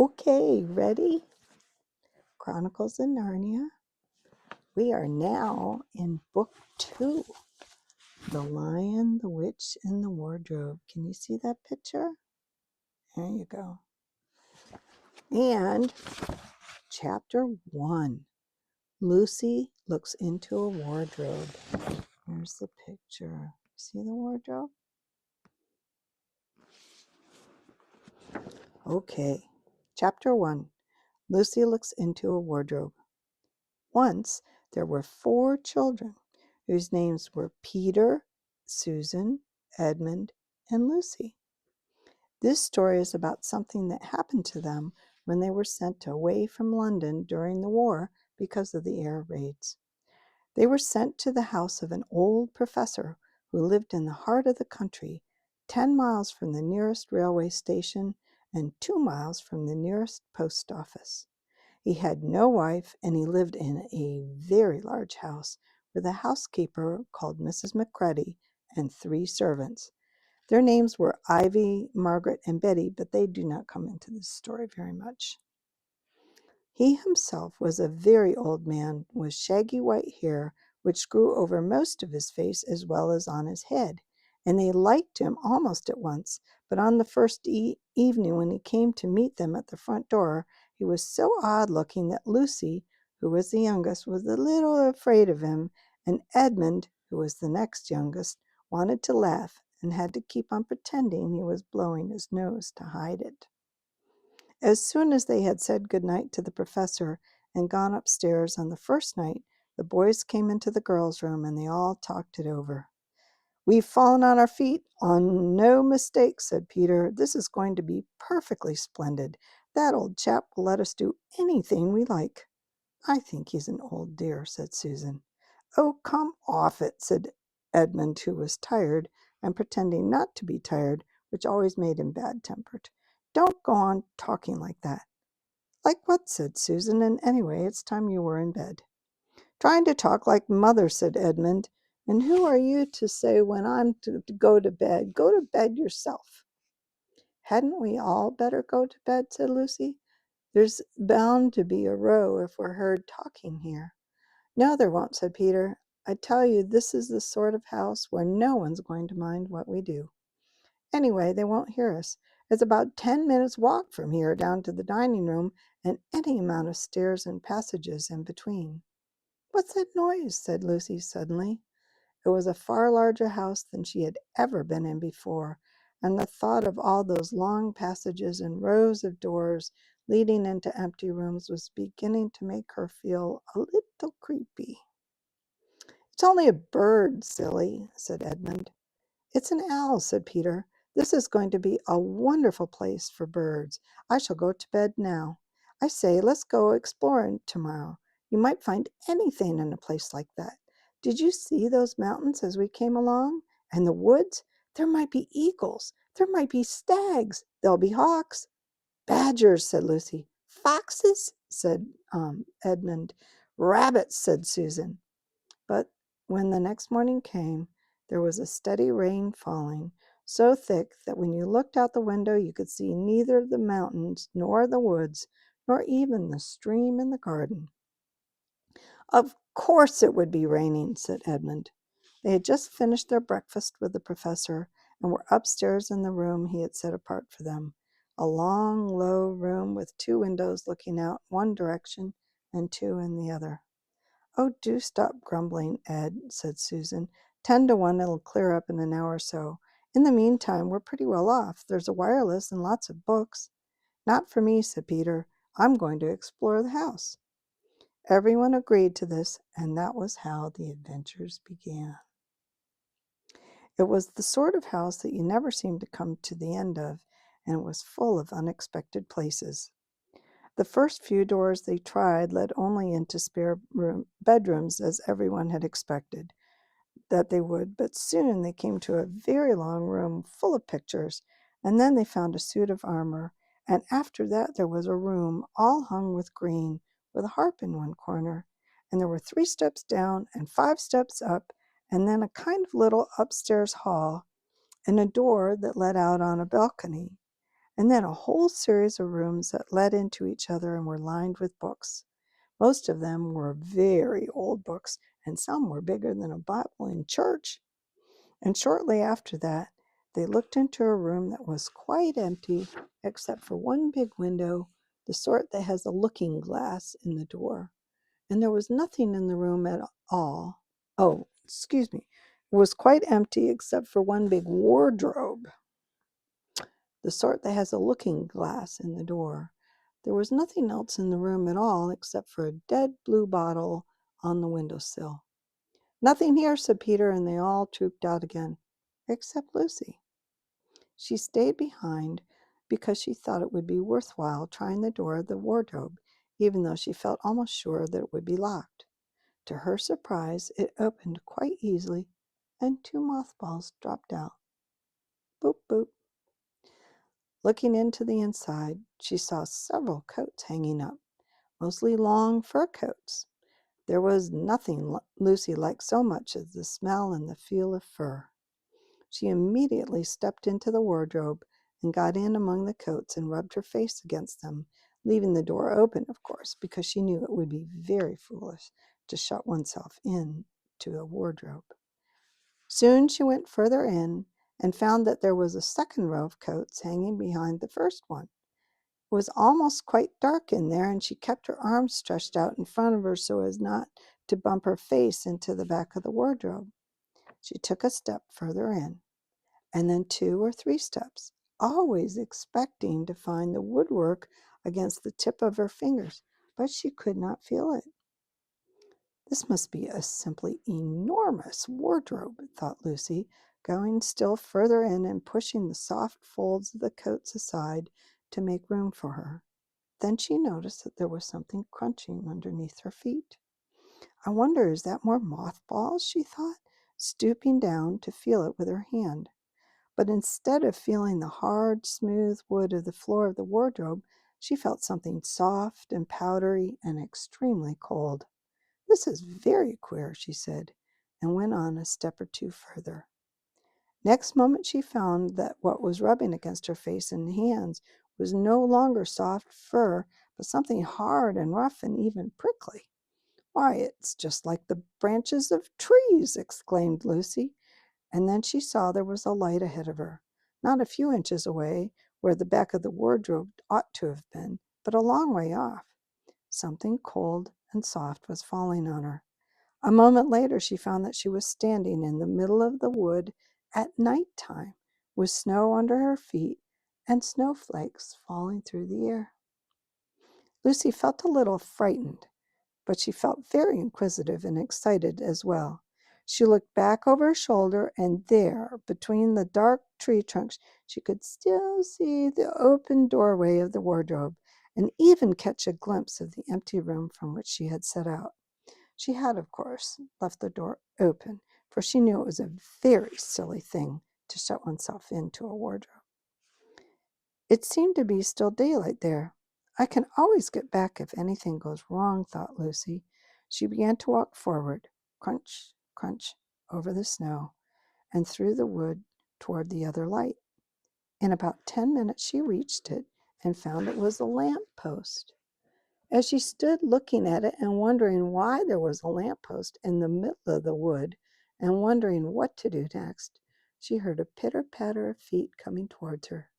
Okay, ready? Chronicles of Narnia. We are now in book 2, The Lion, the Witch, and the Wardrobe. Can you see that picture? There you go. And chapter 1, Lucy looks into a wardrobe. Here's the picture. See the wardrobe? Okay, chapter 1, Lucy looks into a wardrobe. Once there were 4 children whose names were Peter, Susan, Edmund, and Lucy. This story is about something that happened to them when they were sent away from London during the war because of the air raids. They were sent to the house of an old professor who lived in the heart of the country, 10 miles from the nearest railway station and 2 miles from the nearest post office. He had no wife, and he lived in a very large house with a housekeeper called Mrs. Macready and 3 servants. Their names were Ivy, Margaret, and Betty, but they do not come into this story very much. He himself was a very old man with shaggy white hair, which grew over most of his face as well as on his head, and they liked him almost at once. But on the first evening when he came to meet them at the front door, he was so odd-looking that Lucy, who was the youngest, was a little afraid of him, and Edmund, who was the next youngest, wanted to laugh and had to keep on pretending he was blowing his nose to hide it. As soon as they had said good night to the professor and gone upstairs on the first night, the boys came into the girls' room and they all talked it over. "We've fallen on our feet on no mistake," said Peter. "This is going to be perfectly splendid. That old chap will let us do anything we like." "I think he's an old dear," said Susan. "Oh, come off it," said Edmund, who was tired and pretending not to be tired, which always made him bad-tempered. "Don't go on talking like that." "Like what?" said Susan. "And anyway, it's time you were in bed." "Trying to talk like mother," said Edmund. "And who are you to say when I'm to go to bed? Go to bed yourself." "Hadn't we all better go to bed?" said Lucy. "There's bound to be a row if we're heard talking here." "No, there won't," said Peter. "I tell you, this is the sort of house where no one's going to mind what we do. Anyway, they won't hear us. It's about 10 minutes' walk from here down to the dining room, and any amount of stairs and passages in between." "What's that noise?" said Lucy suddenly. It was a far larger house than she had ever been in before, and the thought of all those long passages and rows of doors leading into empty rooms was beginning to make her feel a little creepy. "It's only a bird, silly," said Edmund. "It's an owl," said Peter. "This is going to be a wonderful place for birds. I shall go to bed now. I say, let's go exploring tomorrow. You might find anything in a place like that. Did you see those mountains as we came along? And the woods? There might be eagles. There might be stags. There'll be hawks." "Badgers," said Lucy. "Foxes," said Edmund. "Rabbits," said Susan. But when the next morning came, there was a steady rain falling, so thick that when you looked out the window you could see neither the mountains nor the woods, nor even the stream in the garden. "Of course it would be raining," said Edmund. They had just finished their breakfast with the professor and were upstairs in the room he had set apart for them, a long, low room with 2 windows looking out one direction and 2 in the other. "Oh, do stop grumbling, Ed," said Susan. 10 to 1 it'll clear up in an hour or so. In the meantime, we're pretty well off. There's a wireless and lots of books." "Not for me," said Peter. "I'm going to explore the house." Everyone agreed to this, and that was how the adventures began. It was the sort of house that you never seemed to come to the end of, and it was full of unexpected places. The first few doors they tried led only into spare bedrooms, as everyone had expected that they would, but soon they came to a very long room full of pictures, and then they found a suit of armor, and after that there was a room all hung with green, with a harp in one corner, and there were 3 steps down and 5 steps up, and then a kind of little upstairs hall, and a door that led out on a balcony. and then a whole series of rooms that led into each other and were lined with books. Most of them were very old books, and some were bigger than a Bible in church. And shortly after that, they looked into a room that was quite empty, except for one big window, the sort that has a looking glass in the door. And there was nothing in the room at all. Oh, excuse me. It was quite empty except for one big wardrobe, the sort that has a looking glass in the door. There was nothing else in the room at all except for a dead blue bottle on the windowsill. "Nothing here," said Peter, and they all trooped out again, except Lucy. She stayed behind because she thought it would be worthwhile trying the door of the wardrobe, even though she felt almost sure that it would be locked. To her surprise, it opened quite easily, and 2 mothballs dropped out. Boop, boop. Looking into the inside, she saw several coats hanging up, mostly long fur coats. There was nothing Lucy liked so much as the smell and the feel of fur. She immediately stepped into the wardrobe and got in among the coats and rubbed her face against them, leaving the door open, of course, because she knew it would be very foolish to shut oneself in to a wardrobe. Soon she went further in and found that there was a second row of coats hanging behind the first one. It was almost quite dark in there, and she kept her arms stretched out in front of her so as not to bump her face into the back of the wardrobe. She took a step further in, and then 2 or 3 steps, always expecting to find the woodwork against the tip of her fingers, but she could not feel it. This must be a simply enormous wardrobe, thought Lucy, going still further in and pushing the soft folds of the coats aside to make room for her. Then she noticed that there was something crunching underneath her feet. "I wonder, is that more mothballs?" she thought, stooping down to feel it with her hand. But instead of feeling the hard, smooth wood of the floor of the wardrobe, she felt something soft and powdery and extremely cold. "This is very queer," she said, and went on a step or 2 further. Next moment she found that what was rubbing against her face and hands was no longer soft fur, but something hard and rough and even prickly. "Why, it's just like the branches of trees!" exclaimed Lucy, and then she saw there was a light ahead of her, not a few inches away where the back of the wardrobe ought to have been, but a long way off. Something cold and soft was falling on her. A moment later she found that she was standing in the middle of the wood at night time, with snow under her feet and snowflakes falling through the air. Lucy felt a little frightened, but she felt very inquisitive and excited as well. She looked back over her shoulder, and there, between the dark tree trunks, she could still see the open doorway of the wardrobe, and even catch a glimpse of the empty room from which she had set out. She had, of course, left the door open, for she knew it was a very silly thing to shut oneself into a wardrobe. It seemed to be still daylight there. "I can always get back if anything goes wrong," thought Lucy. She began to walk forward, crunch, crunch, over the snow, and through the wood toward the other light. In about 10 minutes she reached it and found it was a lamp post. As she stood looking at it and wondering why there was a lamp post in the middle of the wood and wondering what to do next, she heard a pitter-patter of feet coming towards her.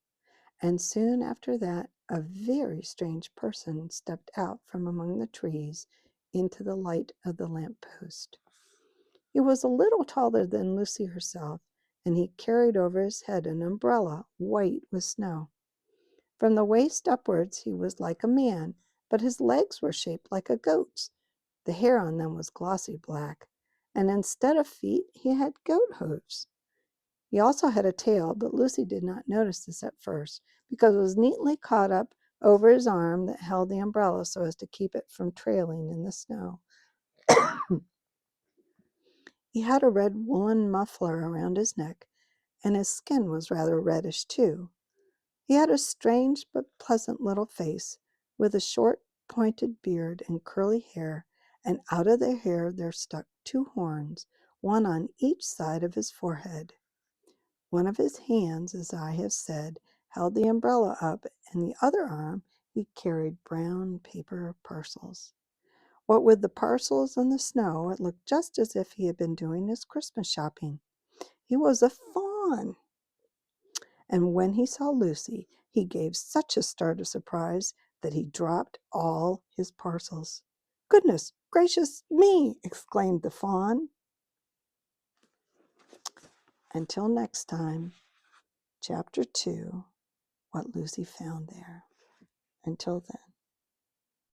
And soon after that, a very strange person stepped out from among the trees into the light of the lamp post. He was a little taller than Lucy herself, and he carried over his head an umbrella white with snow. From the waist upwards he was like a man, but his legs were shaped like a goat's. The hair on them was glossy black, and instead of feet he had goat hooves. He also had a tail, but Lucy did not notice this at first, because it was neatly caught up over his arm that held the umbrella so as to keep it from trailing in the snow. He had a red woolen muffler around his neck, and his skin was rather reddish too. He had a strange but pleasant little face, with a short pointed beard and curly hair, and out of the hair there stuck 2 horns, one on each side of his forehead. One of his hands, as I have said, held the umbrella up, and the other arm he carried brown paper parcels. What with the parcels and the snow, it looked just as if he had been doing his Christmas shopping. He was a fawn. And when he saw Lucy, he gave such a start of surprise that he dropped all his parcels. "Goodness gracious me!" exclaimed the fawn. Until next time, Chapter 2, What Lucy Found There. Until then.